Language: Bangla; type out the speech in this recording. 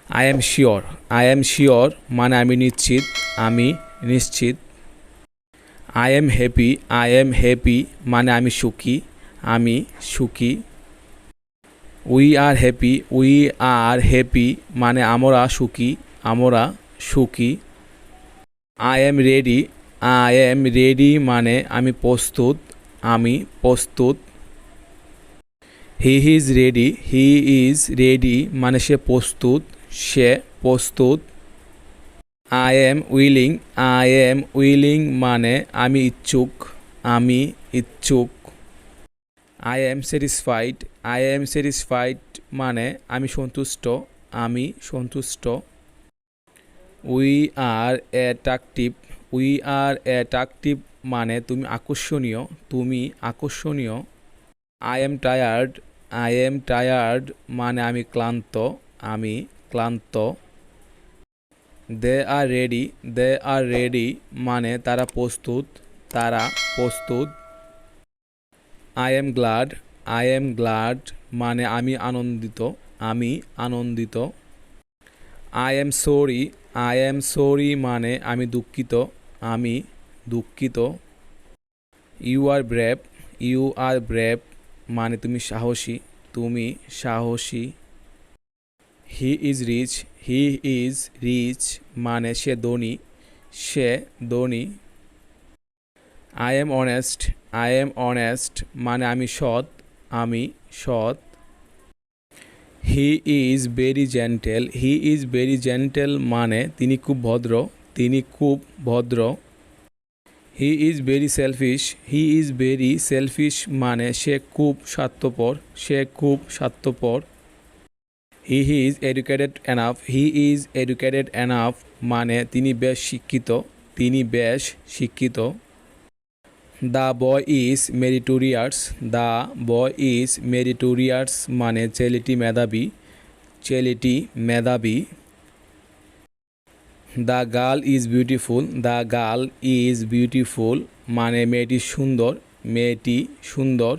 I am sure, I am sure মানে আমি নিশ্চিত, আমি নিশ্চিত। I am happy, I am happy মানে আমি সুখী, আমি সুখী। We are happy, we are happy মানে আমরা সুখী, আমরা সুখী। I am ready, I am ready মানে আমি প্রস্তুত, আমি প্রস্তুত। He is ready, he is ready মানে সে প্রস্তুত, সে প্রস্তুত। I am willing, I am willing মানে আমি ইচ্ছুক, আমি ইচ্ছুক। I am satisfied, I am satisfied মানে আমি সন্তুষ্ট, আমি সন্তুষ্ট। We are attractive, we are attractive মানে তুমি আকর্ষণীয়, তুমি আকর্ষণীয়। I am tired, I am tired মানে আমি ক্লান্ত, আমি ক্লান্ত। দে আর রেডি, দে আর রেডি মানে তারা প্রস্তুত, তারা প্রস্তুত। I am glad, I am glad মানে আমি আনন্দিত, আমি আনন্দিত। I am sorry, I am sorry মানে আমি দুঃখিত, আমি দুঃখিত। You are brave, you are brave মানে তুমি সাহসী, তুমি সাহসী। He is rich, he is rich মানে সে ধনী, সে ধনী। I am honest, I am honest মানে আমি সৎ, আমি সৎ। He is very gentle, he is very gentle মানে তিনি খুব ভদ্র, তিনি খুব ভদ্র। হি is very shellfish, he is very shellfish মানে সে খুব স্বার্থপর, সে খুব স্বার্থপর। He is educated enough, he is educated enough মানে তিনি বেশ শিক্ষিত, তিনি বেশ শিক্ষিত। The boy is meritorious, the boy is meritorious মানে ছেলেটি মেধাবী, ছেলেটি মেধাবী। The girl is beautiful, the girl is beautiful মানে মেয়েটি সুন্দর, মেয়েটি সুন্দর।